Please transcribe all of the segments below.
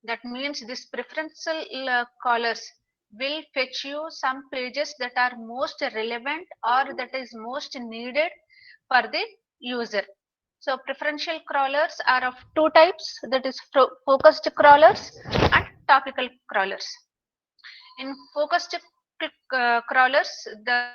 That means this preferential callers will fetch you some pages that are most relevant or that is most needed for the user. So preferential crawlers are of two types, that is focused crawlers and topical crawlers. In focused crawlers, the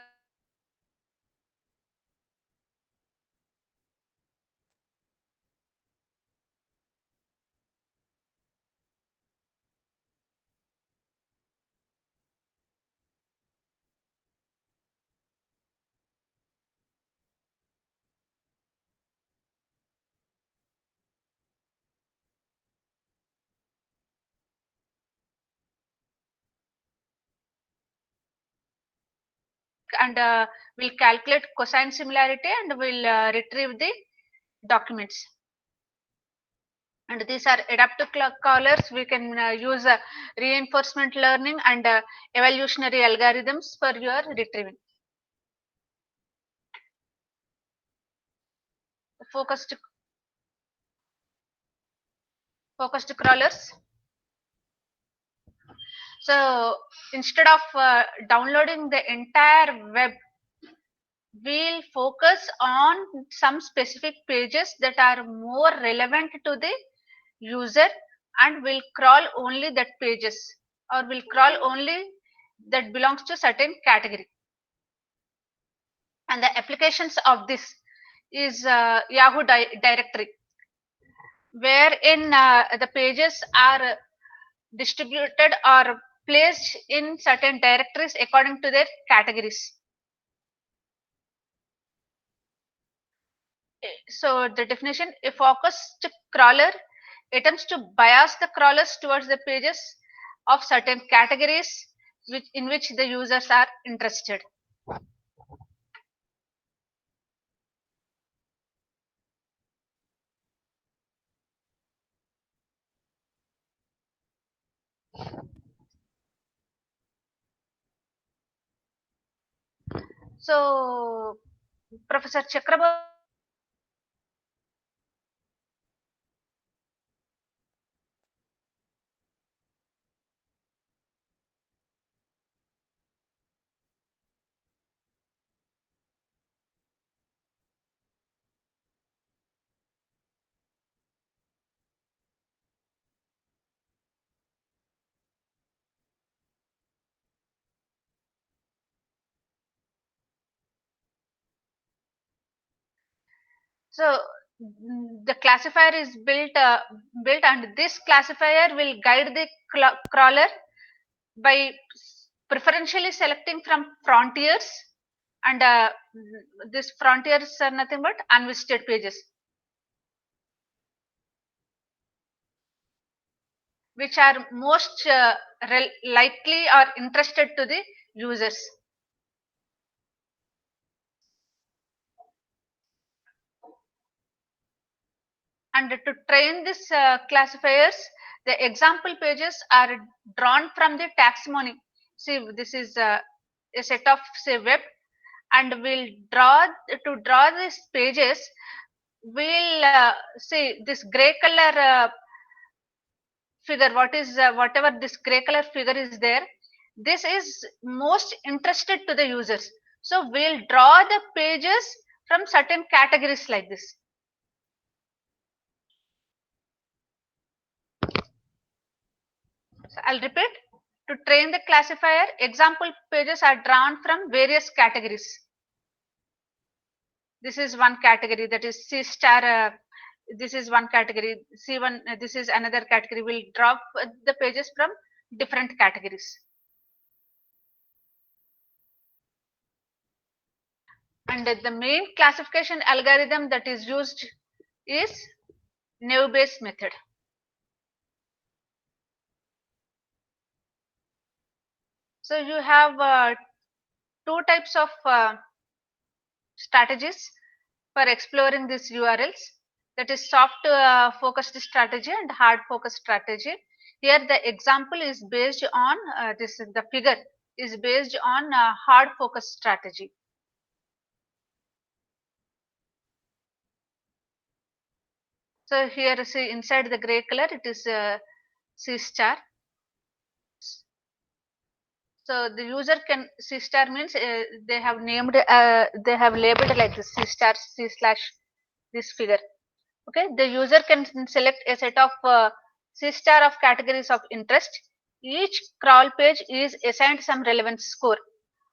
and will calculate cosine similarity and will retrieve the documents. And these are adaptive callers. We can use reinforcement learning and evolutionary algorithms for your retrieving. Focused crawlers. So instead of downloading the entire web, we'll focus on some specific pages that are more relevant to the user, and will crawl only that pages, or will crawl only that belongs to certain category. And the applications of this is Yahoo directory, wherein the pages are distributed or placed in certain directories according to their categories. So the definition: a focused crawler attempts to bias the crawlers towards the pages of certain categories in which the users are interested. So Professor Chakrabarty. So the classifier is built, and this classifier will guide the crawler by preferentially selecting from frontiers, and these frontiers are nothing but unvisited pages, which are most likely or interested to the users. And to train these classifiers, the example pages are drawn from the taxonomy. See, this is a set of, say, web, and we'll draw these pages. We'll see this gray color figure. What is whatever this gray color figure is there, this is most interested to the users. So we'll draw the pages from certain categories like this. So I'll repeat: to train the classifier, example pages are drawn from various categories. This is one category, that is C star. This is one category, C1. This is another category. We'll draw the pages from different categories. And the main classification algorithm that is used is Naive Bayes method. So you have two types of strategies for exploring these URLs, that is soft focused strategy and hard focused strategy. Here the example is based on the figure is based on hard focused strategy. So here, see, inside the gray color, it is C star. So the user can C star means they have named they have labeled like this C star C slash this figure. Okay, the user can select a set of C star of categories of interest. Each crawl page is assigned some relevance score,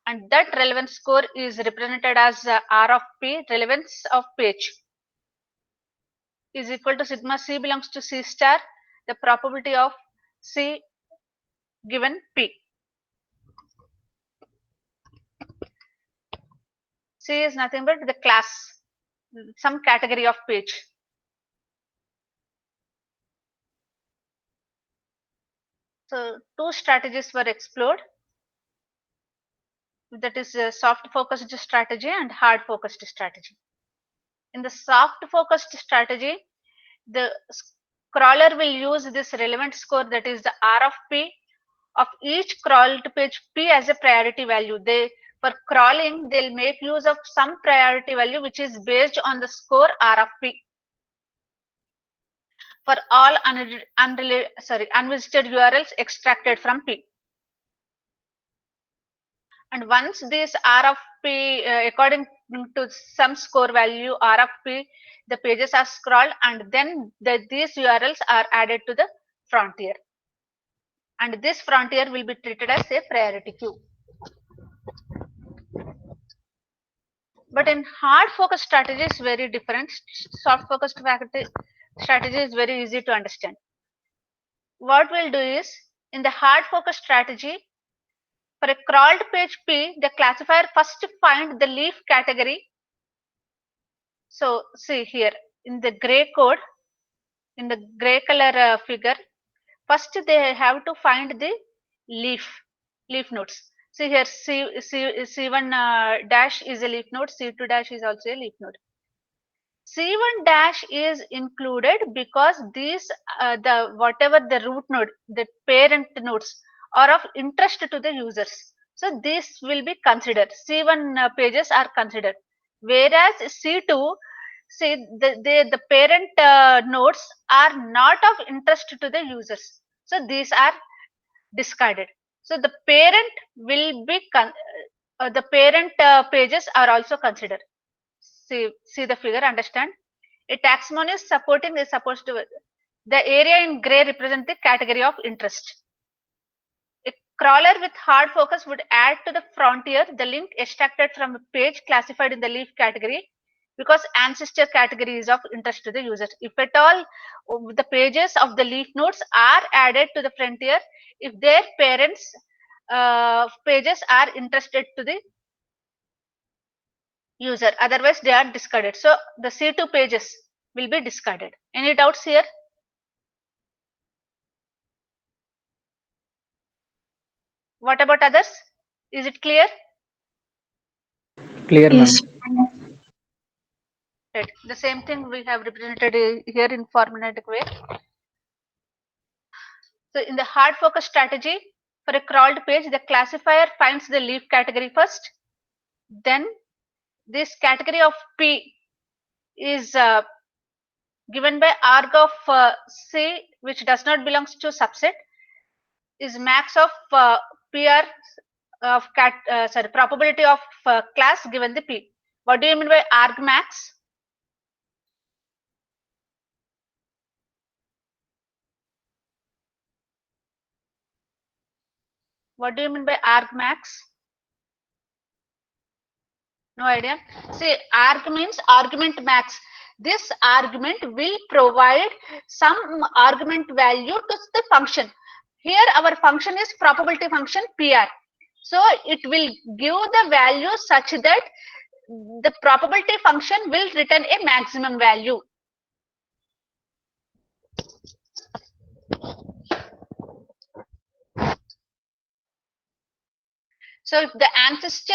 and that relevance score is represented as R of P, relevance of page, is equal to sigma C belongs to C star, the probability of C given P. C is nothing but the class, some category of page. So two strategies were explored, that is a soft focused strategy and hard focused strategy. In the soft focused strategy, the crawler will use this relevant score, that is the R of P, of each crawled page P as a priority value. For crawling, they'll make use of some priority value which is based on the score R of P for all unvisited URLs extracted from P. And once this R of P, according to some score value R of P, the pages are scrolled, and then these URLs are added to the frontier. And this frontier will be treated as a priority queue. But in hard focus strategy is very different. Soft focused strategy is very easy to understand. What we'll do is, in the hard focus strategy, for a crawled page P, the classifier first find the leaf category. So see here in the gray code, in the gray color figure, first they have to find the leaf nodes. See here, C1 dash is a leaf node, C2 dash is also a leaf node. C1 dash is included because these whatever the root node, the parent nodes are of interest to the users. So this will be considered. C1 pages are considered, whereas C2, see the parent nodes are not of interest to the users. So these are discarded. So the parent will be the parent pages are also considered. See the figure, understand? A taxonomy is supporting is supposed to, the area in gray represent the category of interest. A crawler with hard focus would add to the frontier the link extracted from a page classified in the leaf category, because ancestor category is of interest to the user. If at all the pages of the leaf nodes are added to the frontier, if their parents pages are interested to the user, otherwise they are discarded. So the C2 pages will be discarded. Any doubts here? What about others? Is it clear? Clear, ma'am. Yes. Right. The same thing we have represented here in formulaic way. So in the hard focus strategy, for a crawled page, the classifier finds the leaf category first. Then this category of P is given by arg of C, which does not belongs to subset, is max of PR of probability of class given the P. What do you mean by argmax? What do you mean by argmax? No idea. See, arg means argument max. This argument will provide some argument value to the function. Here our function is probability function PR. So it will give the value such that the probability function will return a maximum value. So if the ancestor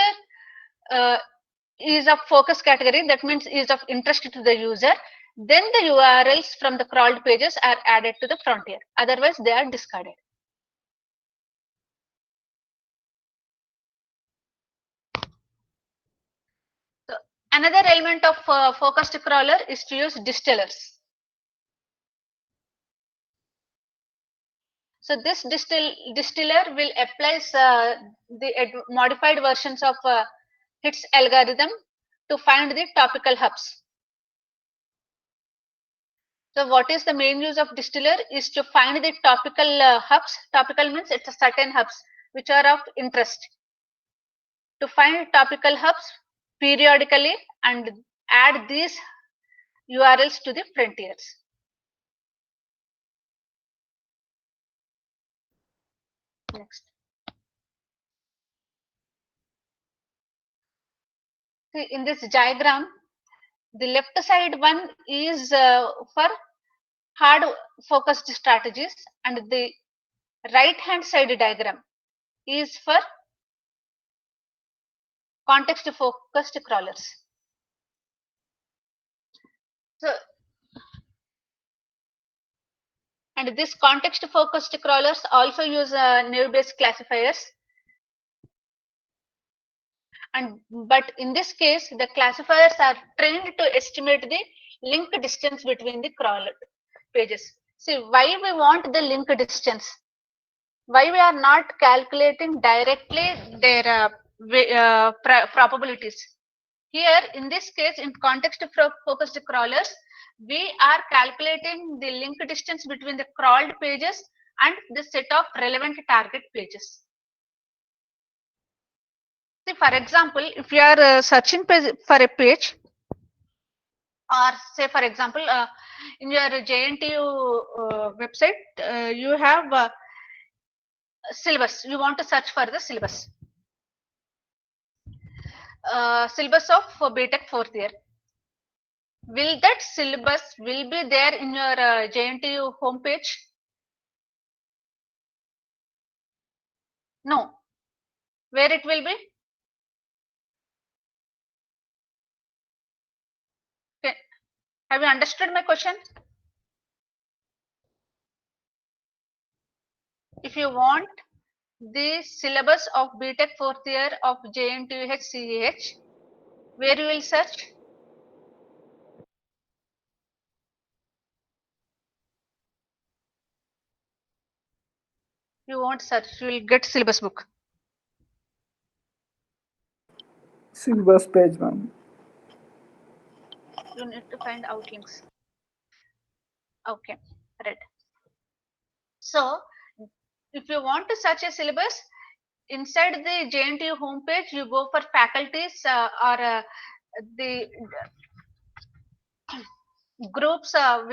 is of focus category, that means is of interest to the user, then the URLs from the crawled pages are added to the frontier. Otherwise, they are discarded. So another element of focused crawler is to use distillers. So this distiller will apply the modified versions of its algorithm to find the topical hubs. So what is the main use of distiller is to find the topical hubs. Topical means it's a certain hubs which are of interest. To find topical hubs periodically and add these URLs to the frontiers. Next. See, in this diagram, the left side one is for hard focused strategies, and the right hand side diagram is for context focused crawlers. So, and this context focused crawlers also use naive Bayes classifiers. But in this case, the classifiers are trained to estimate the link distance between the crawler pages. See, why we want the link distance? Why we are not calculating directly their probabilities? Here, in this case, in context focused crawlers, we are calculating the link distance between the crawled pages and the set of relevant target pages. See, for example, if you are searching for a page, or say for example, in your JNTU website, you have syllabus. You want to search for the syllabus. Syllabus of BTech 4th year. Will that syllabus will be there in your JNTU homepage? No. Where it will be? Okay. Have you understood my question? If you want the syllabus of BTech 4th year of JNTUH CEH, where you will search? You won't search, you will get syllabus book. Syllabus page, ma'am. You need to find outlinks. Okay, right. So, if you want to search a syllabus, inside the JNTU homepage, you go for faculties or the groups, and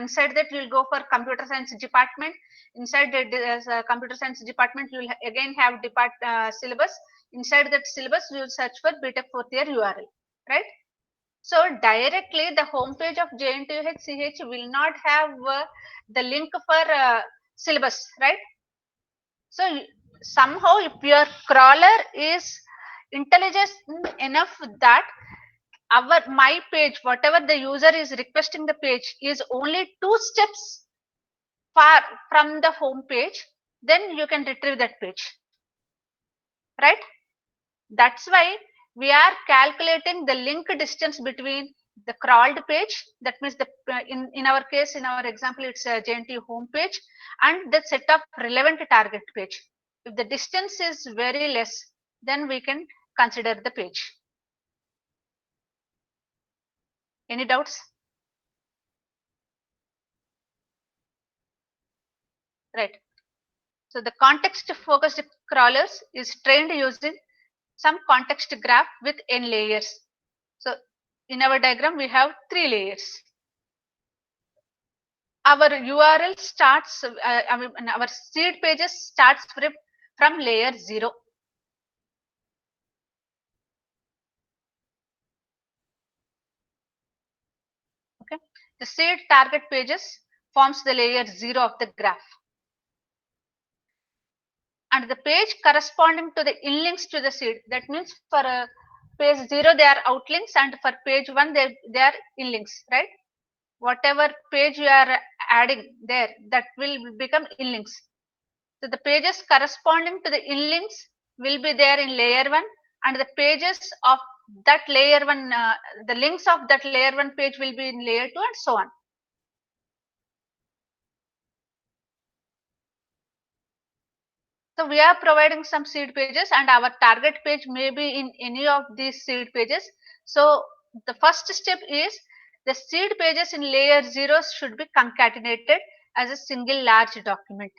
inside that you will go for computer science department. Inside the computer science department, you will again have syllabus. Inside that syllabus, you will search for BTech 4th year URL, right? So directly the homepage of JNTUH will not have the link for syllabus, right? So somehow if your crawler is intelligent enough that my page, whatever the user is requesting the page, is only 2 steps far from the home page, then you can retrieve that page, right? That's why we are calculating the link distance between the crawled page, that means the in our case, in our example, it's a JNTU home page, and the set of relevant target page. If the distance is very less, then we can consider the page. Any doubts? Right. So the context focused crawlers is trained using some context graph with n layers. So in our diagram, we have 3 layers. Our URL starts, our seed pages starts from layer 0. Okay. The seed target pages forms the layer 0 of the graph. And the page corresponding to the inlinks to the seed, that means for page 0 they are outlinks, and for page 1 they are inlinks, right? Whatever page you are adding there, that will become inlinks. So the pages corresponding to the inlinks will be there in layer 1, and the pages of that layer 1, the links of that layer 1 page will be in layer 2, and so on. So we are providing some seed pages and our target page may be in any of these seed pages. So the first step is the seed pages in layer 0 should be concatenated as a single large document.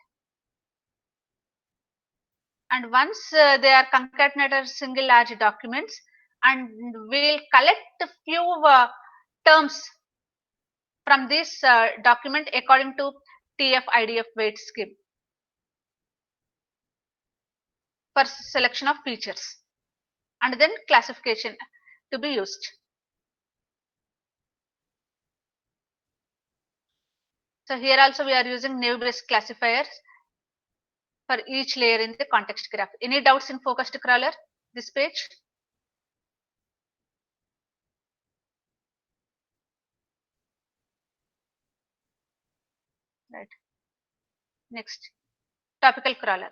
And once they are concatenated as single large documents, and we'll collect a few terms from this document according to TF-IDF weight scheme for selection of features, and then classification to be used. So here also we are using naive-Bayes classifiers for each layer in the context graph. Any doubts in focused crawler, this page? Right. Next, topical crawler.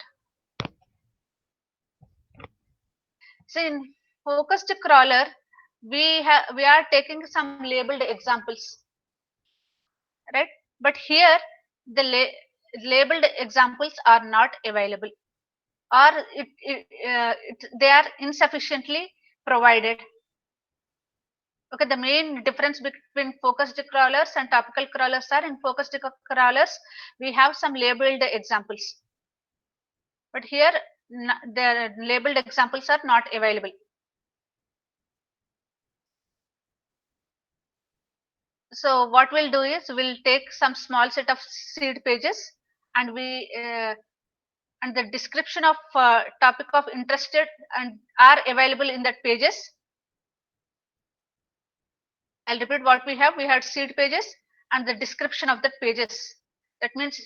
So in focused crawler, we are taking some labeled examples, right? But here the labeled examples are not available, or they are insufficiently provided. Okay, the main difference between focused crawlers and topical crawlers are, in focused crawlers we have some labeled examples, but here the labeled examples are not available. So what we'll do is we'll take some small set of seed pages, and we and the description of topic of interested and are available in that pages. I'll repeat what we have. We had seed pages and the description of the pages. That means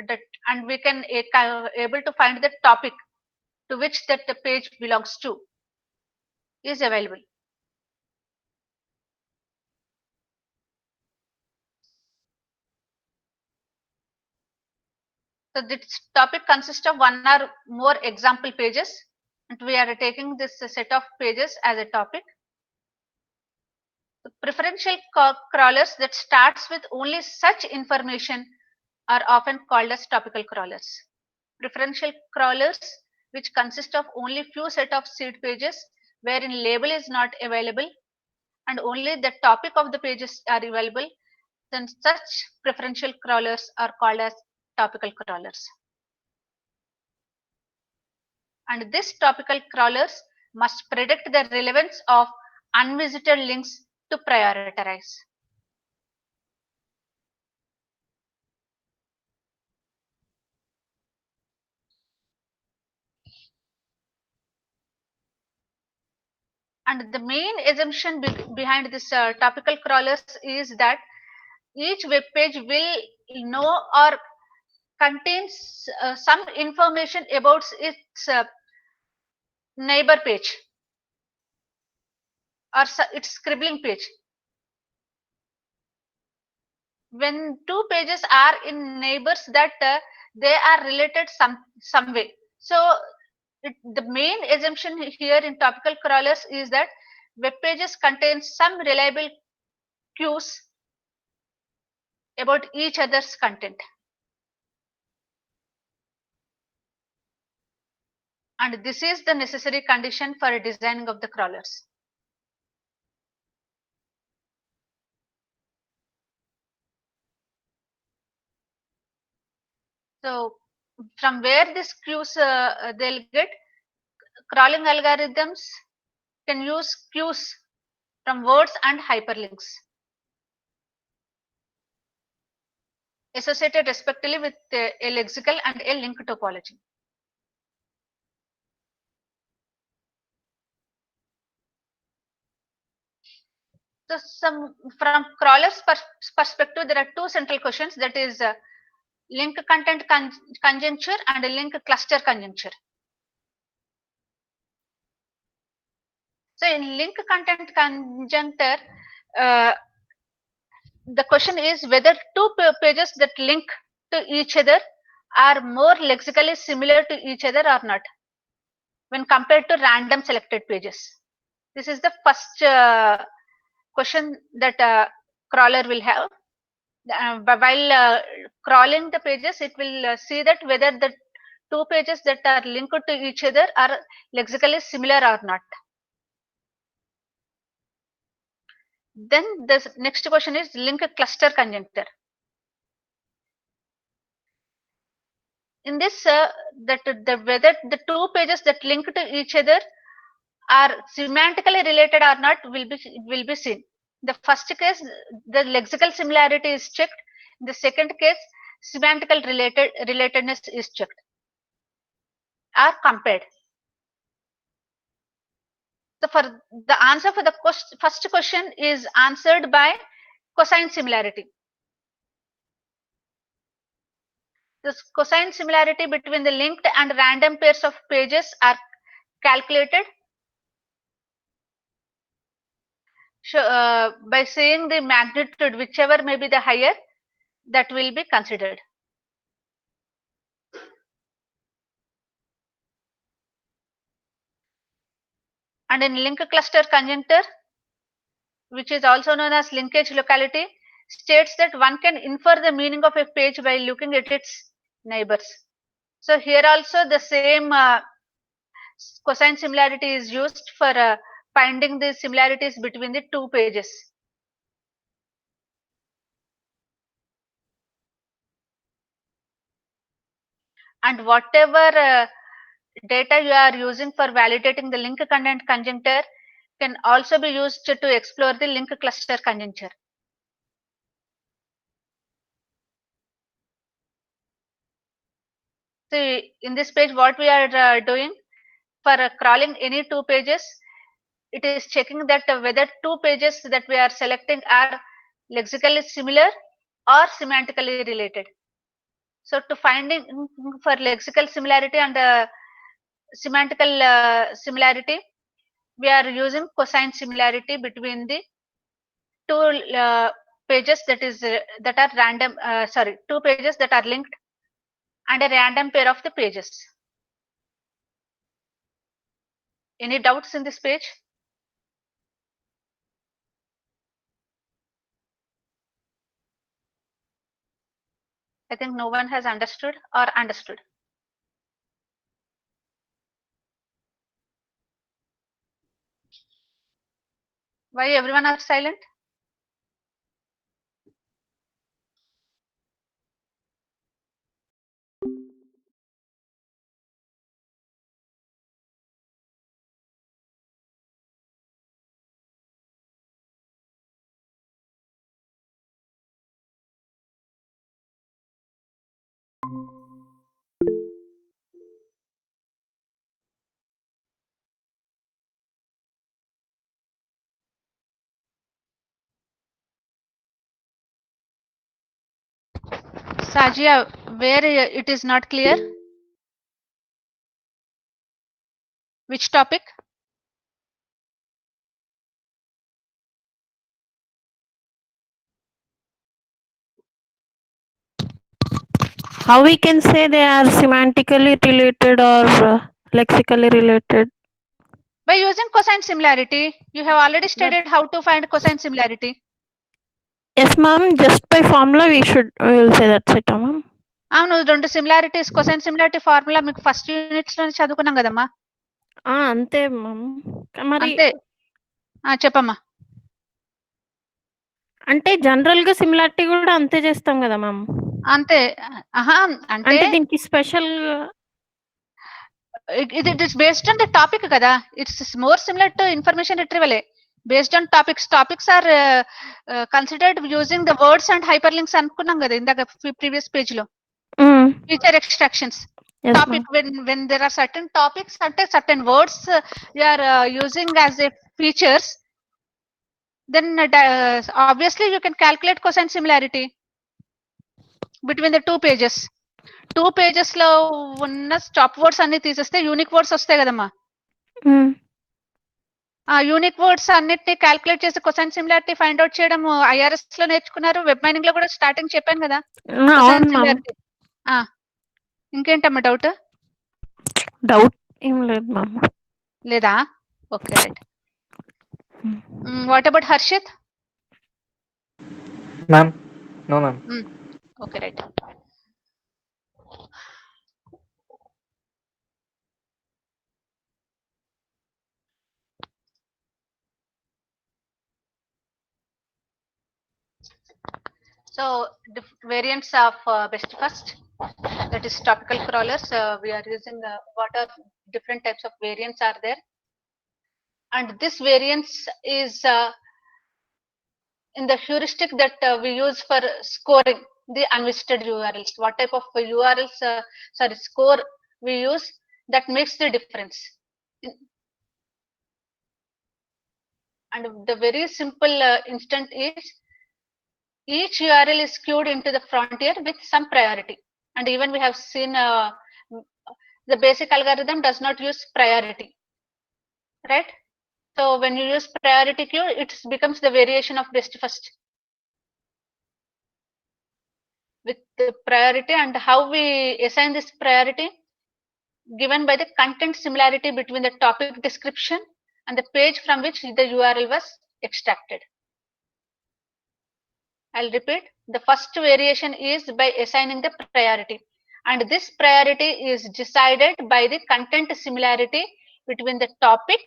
that, and we can able to find the topic to which that the page belongs to is available. So this topic consists of one or more example pages, and we are taking this set of pages as a topic. The preferential crawlers that starts with only such information are often called as topical crawlers. Preferential crawlers which consist of only few set of seed pages wherein label is not available and only the topic of the pages are available, then such preferential crawlers are called as topical crawlers. And these topical crawlers must predict the relevance of unvisited links to prioritize. And the main assumption behind this topical crawlers is that each web page will know or contains some information about its neighbor page or its scribbling page. When two pages are in neighbors, that they are related some way. So the main assumption here in topical crawlers is that web pages contain some reliable cues about each other's content. And this is the necessary condition for designing of the crawlers. So from where these cues they'll get, crawling algorithms can use cues from words and hyperlinks associated respectively with a lexical and a link topology. So from crawlers perspective, there are two central questions, that is link content conjuncture and a link cluster conjuncture. So in link content conjuncture, the question is whether two pages that link to each other are more lexically similar to each other or not when compared to random selected pages. This is the first question that crawler will have. While crawling the pages, it will see that whether the two pages that are linked to each other are lexically similar or not. Then the next question is link cluster conjuncture. In this, whether the two pages that link to each other are semantically related or not will be seen. The first case, the lexical similarity is checked. In the second case, semantical relatedness is checked or compared. So for the answer for the first question is answered by cosine similarity. This cosine similarity between the linked and random pairs of pages are calculated by saying the magnitude, whichever may be the higher, that will be considered. And in link cluster conjuncture, which is also known as linkage locality, states that one can infer the meaning of a page by looking at its neighbors. So here also the same cosine similarity is used for finding the similarities between the two pages. And whatever data you are using for validating the link content conjuncture can also be used to explore the link cluster conjuncture. So in this page, what we are doing for crawling any two pages, it is checking that whether two pages that we are selecting are lexically similar or semantically related. So to finding for lexical similarity and semantical similarity, we are using cosine similarity between the two pages that are random. Two pages that are linked and a random pair of the pages. Any doubts in this page? I think no one has understood or understood. Why everyone are silent? Sajia, where it is not clear? Which topic? How we can say they are semantically related or lexically related? By using cosine similarity. You have already studied how to find cosine similarity. Yes, ma'am. Just by formula we will say that's it, ma'am. అవును రెండు similarities cosine similarity formula మీకు first units లో చదువుకున్నాం కదమ్మా. అంతే ma'am. మరి అంతే చెప్పమ్మా. అంటే జనరల్ గా సిమిలారిటీ కూడా అంతే చేస్తాం కదా మ్యామ్. అంతే. అంటే దీనికి special it is based on the topic kada. It's more similar to information retrieval. Based on topics are considered using the words and hyperlinks అనుకున్నాం కదా ఇందాక previous page లో. Feature extractions. Yes, topic when there are certain topics, certain words you are using as a features, then obviously you can calculate cosine similarity between the two pages. Two pages లో ఉన్న stop words అన్ని తీసేస్తే unique words వస్తాయి కదమ్మా. ఆ unique words అన్నిటిని calculate చేసి cosine similarity find out చేయడం ఐఆర్ఎస్ లో నేర్చుకున్నారు. వెబ్ మైనింగ్ లో కూడా స్టార్టింగ్ చెప్పాను కదా కొసైన్ సిమిలారిటీ. ఇంకేంటమ్మా డౌట్? ఏం లేదు మ్యామ్. లేదా? Okay right. What about Harshit? Ma'am no ma'am. Okay right. So variants of best first, that is topical crawlers. We are using what are different types of variants are there, and this variance is in the heuristic that we use for scoring the unvisited URLs. What type of URLs, score we use, that makes the difference. And the very simple instant is each URL is queued into the frontier with some priority. And even we have seen the basic algorithm does not use priority, right? So when you use priority queue, it becomes the variation of best first with the priority. And how we assign this priority? Given by the content similarity between the topic description and the page from which the URL was extracted. I'll repeat. The first variation is by assigning the priority, and this priority is decided by the content similarity between the topic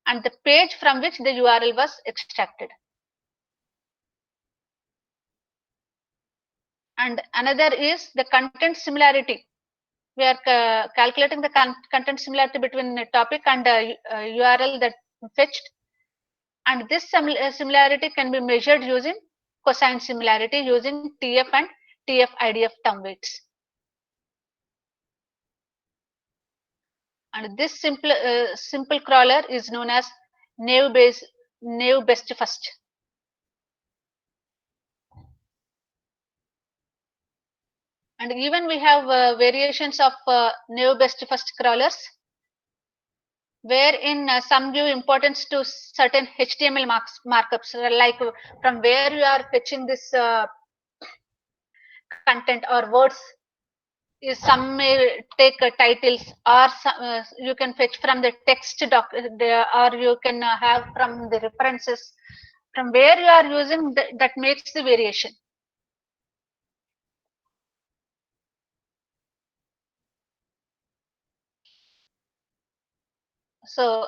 and the page from which the URL was extracted. And another is the content similarity. We are calculating the content similarity between the topic and URL that fetched, and this similarity can be measured using cosine similarity using TF and TF-IDF term weights. And this simple crawler is known as naive best first. And even we have variations of naive best first crawlers, wherein some give importance to certain HTML markups, like from where you are fetching this content or words. Some may take titles, or you can fetch from the text doc, or you can have from the references. From where you are using that makes the variation. So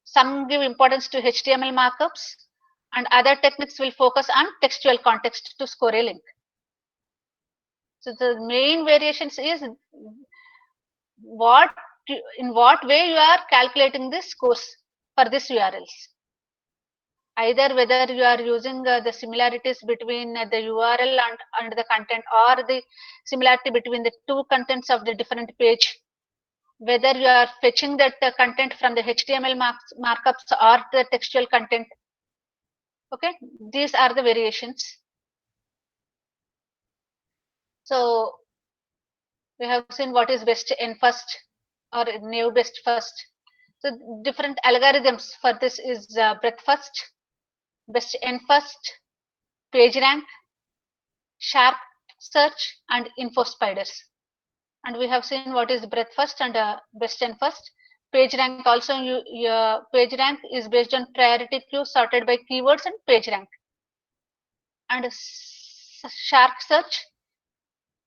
some give importance to HTML markups, and other techniques will focus on textual context to score a link. So the main variations is in what way you are calculating the scores for these URLs. Either whether you are using the similarities between the URL and the content, or the similarity between the two contents of the different page, whether you are fetching that content from the HTML markups or the textual content. Okay, these are the variations. So we have seen what is best n first or naive best first. So different algorithms for this is breadth first, best n first, PageRank, sharp search, and info spiders. And we have seen what is breadth first and best n first. PageRank also, PageRank is based on priority queue sorted by keywords and PageRank. And sharp search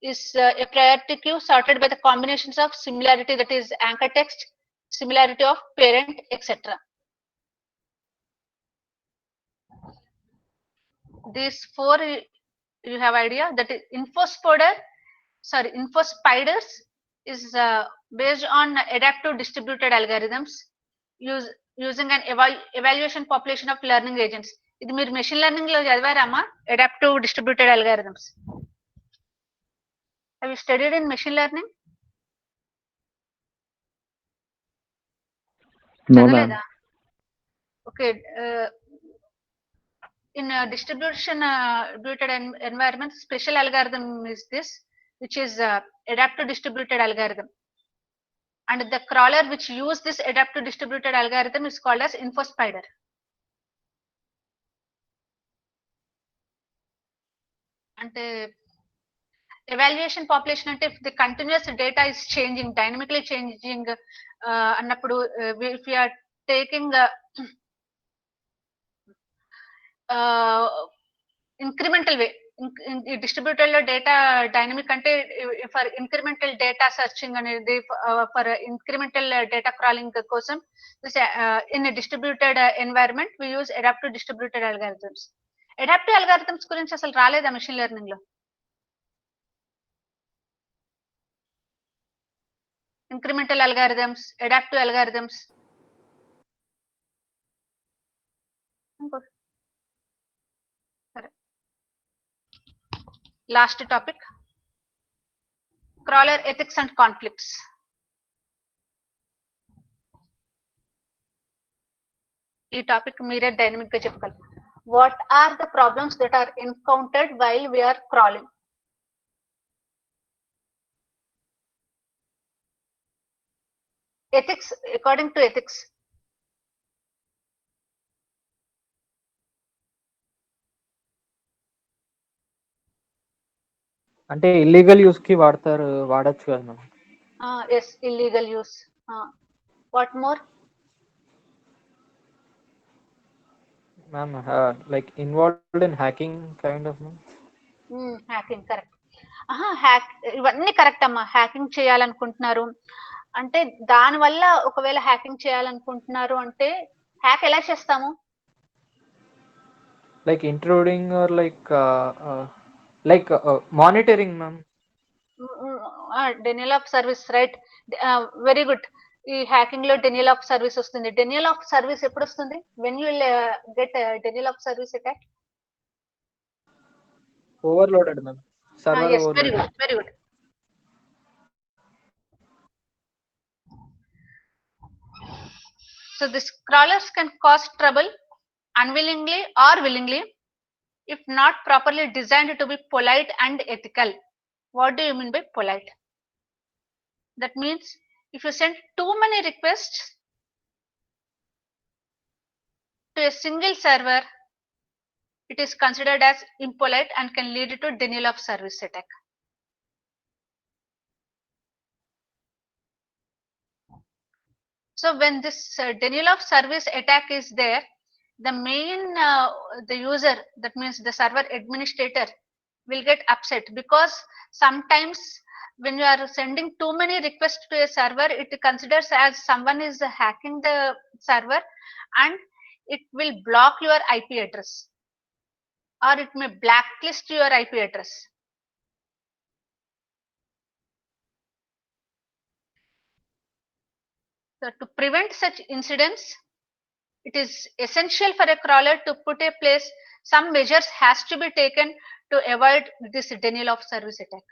is a priority queue sorted by the combinations of similarity, that is anchor text, similarity of parent, etc. These four you have idea. That is info spiders is based on adaptive distributed algorithms using an evaluation population of learning agents. ఇది మీరు machine learning లో చదివారమ్మా, adaptive distributed algorithms. Have you studied in machine learning? No, ma'am. Okay. In distributed environment, special algorithm is this, which is adaptive distributed algorithm. And the crawler which use this adaptive distributed algorithm is called as InfoSpider. And evaluation population, and if the continuous data is changing, dynamically changing, if we are taking incremental way, distributed data dynamic ante for incremental data searching and for incremental data crawling kosam, this in a distributed environment we use adaptive distributed algorithms. Adaptive algorithms గురించి అసలు రాలేదా machine learning లో? Incremental algorithms, adaptive algorithms. సరే, last topic, crawler ethics and conflicts. ఈ topic మీరే dynamic గా చెప్పగలరు. What are the problems that are encountered while we are crawling? ethics, according to ethics. అంటే ఇల్లీగల్ యూస్ కి వాడచ్చు కదా ma'am. Yes, illegal use. What more? Ma'am like involved in hacking kind of ma'am. Hacking, correct. Hack, ఇవన్నీ correct అమ్మా. Hacking చేయాలనుకుంటున్నారు అంటే, దానివల్ల ఒకవేళ హ్యాకింగ్ చేయాలనుకుంటున్నారు అంటే హ్యాక్ ఎలా చేస్తాము? Like intruding or like monitoring ma'am. Denial of service, right. Very good. ఈ హ్యాకింగ్ లో డెనియల్ ఆఫ్ సర్వీస్ వస్తుంది. డెనియల్ ఆఫ్ సర్వీస్ ఎప్పుడు వస్తుంది? When you get denial of service attack? Overloaded ma'am. Server Yes, very overloaded. good, very good. So these crawlers can cause trouble unwillingly or willingly if not properly designed to be polite and ethical. What do you mean by polite? That means if you send too many requests to a single server, it is considered as impolite and can lead to denial of service attack. So when this denial of service attack is there, the main the user, that means the server administrator, will get upset, because sometimes when you are sending too many requests to a server, it considers as someone is hacking the server, and it will block your IP address, or it may blacklist your IP address. So to prevent such incidents, it is essential for a crawler to put in place some measures has to be taken to avoid this denial of service attack.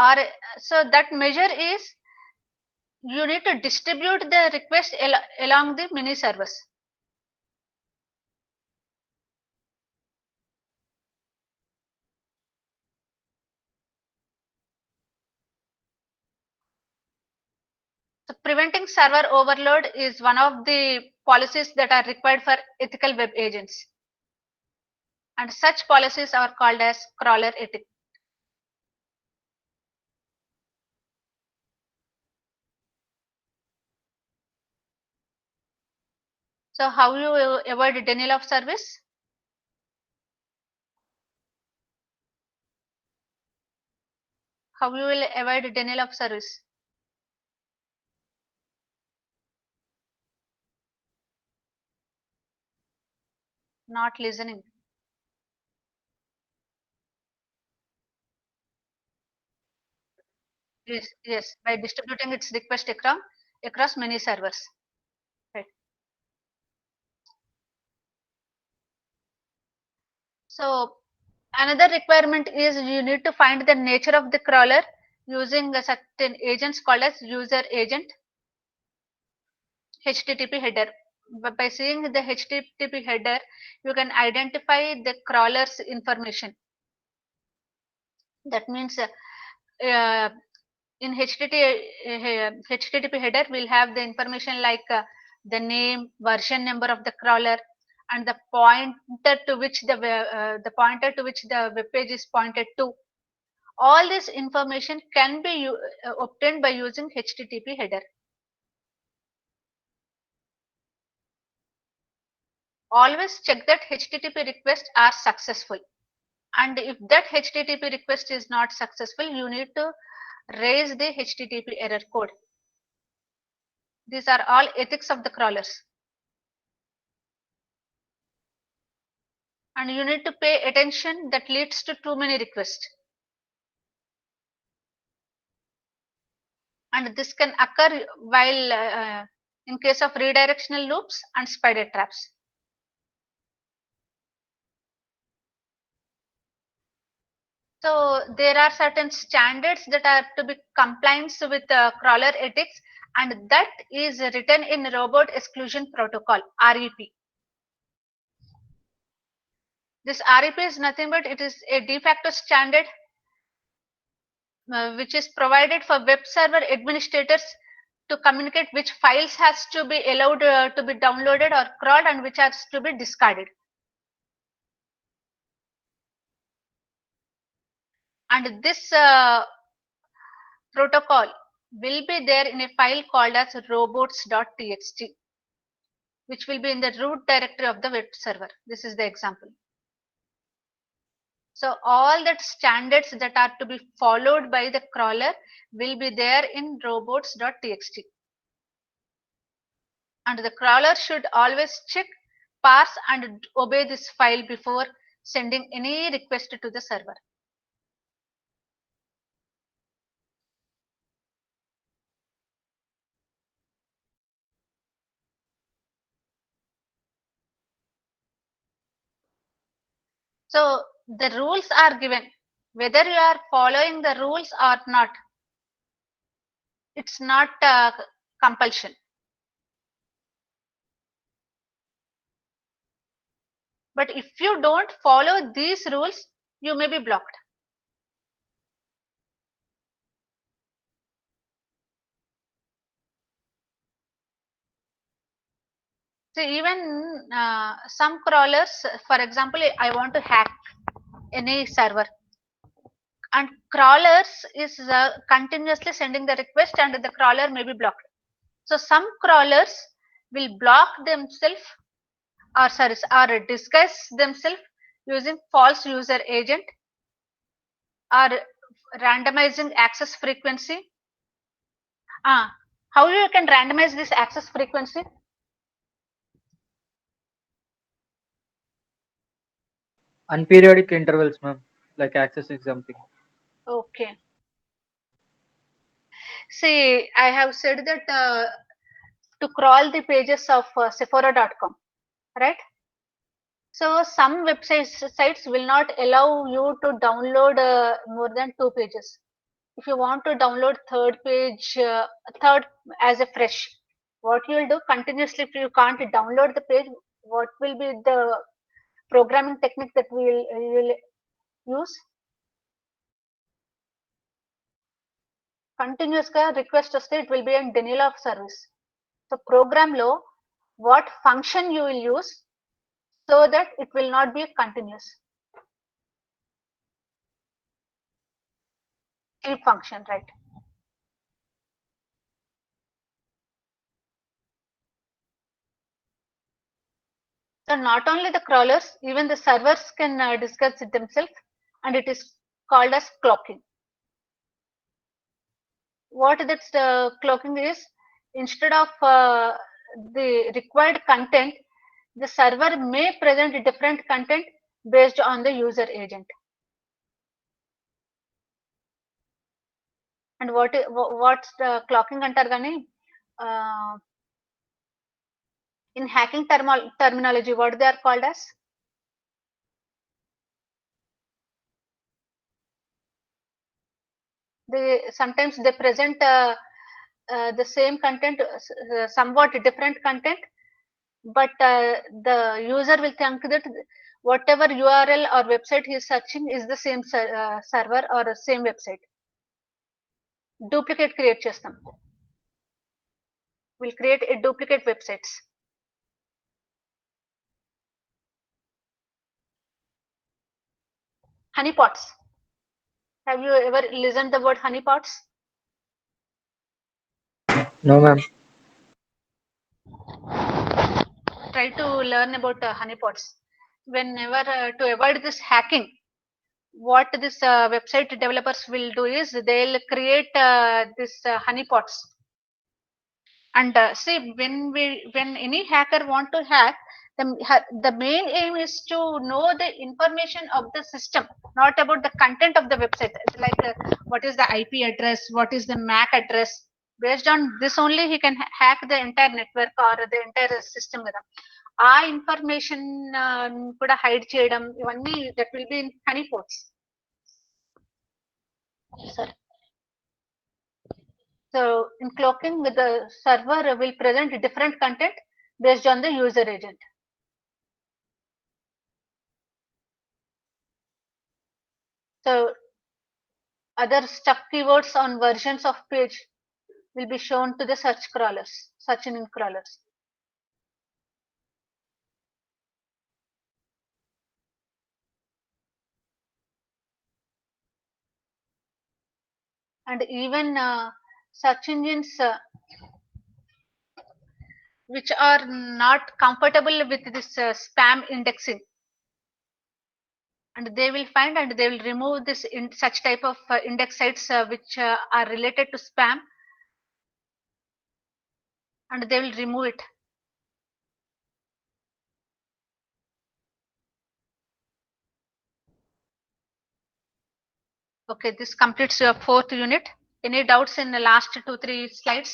Or so that measure is, you need to distribute the request along the many servers. So preventing server overload is one of the policies that are required for ethical web agents, and such policies are called as crawler ethics. So how you avoid denial of service? How you will avoid denial of service? Not listening. Yes, by distributing its request across many servers. Right. So another requirement is you need to find the nature of the crawler using a certain agents called as user agent, HTTP header. By seeing the HTTP header, you can identify the crawler's information. That means in HTTP header, we'll have the information like the name, version number of the crawler, and the pointer to which the web page is pointed to. All this information can be obtained by using HTTP header. Always check that HTTP requests are successful, and if that HTTP request is not successful, you need to raise the HTTP error code. These are all ethics of the crawlers. and you need to pay attention that leads to too many requests. And this can occur while in case of redirectional loops and spider traps. So there are certain standards that are to be compliance with crawler ethics, and that is written in Robot Exclusion Protocol, REP. This REP is nothing but it is a de facto standard which is provided for web server administrators to communicate which files has to be allowed to be downloaded or crawled and which has to be discarded. And this protocol will be there in a file called as robots.txt, which will be in the root directory of the web server. This is the example. So all that standards that are to be followed by the crawler will be there in robots.txt. And the crawler should always check, parse and obey this file before sending any request to the server. So the rules are given, whether you are following the rules or not. It's not compulsion. But if you don't follow these rules, you may be blocked. So even some crawlers, for example, I want to hack any server, and crawlers is continuously sending the request and the crawler may be blocked. So some crawlers will block themselves or disguise themselves using false user agent or randomizing access frequency. How you can randomize this access frequency? Unperiodic intervals, ma'am, like accessing something. Okay. See, I have said that to crawl the pages of Sephora.com, right? So some sites will not allow you to download more than 2 pages. If you want to download third as a fresh, what you will do continuously, if you can't download the page, what will be the programming technique that we will use? Continuous request state will be in denial of service. So program law, what function you will use so that it will not be continuous. Sleep function, right? So not only the crawlers, even the servers can discuss it themselves, and it is called as clocking. What that clocking is, instead of the required content, the server may present different content based on the user agent. And what's the clocking antar gani? In hacking terminology, what they are called as? Sometimes they present the same content, somewhat different content, but the user will think that whatever URL or website he is searching is the same server or same website. Duplicate create chestam. We'll create a duplicate websites. Honeypots. Have you ever listened the word honeypots? No, ma'am. Try to learn about honeypots. Whenever to avoid this hacking, what this website developers will do is they'll create this honeypots. And see, when any hacker want to hack, The main aim is to know the information of the system, not about the content of the website. Like what is the IP address, what is the MAC address. Based on this only, he can hack the entire network or the entire system. ఆ information కూడా hide చేయడం ఇవన్నీ that will be in honeypots. Sorry. So in cloaking, the server will present different content based on the user agent. So other stuck keywords on versions of page will be shown to the search crawlers, search engine crawlers. And even search engines which are not comfortable with this spam indexing, and they will find and they will remove this in such type of index sites which are related to spam, and they will remove it. Okay, this completes your 4th unit. Any doubts in the last 2-3 slides?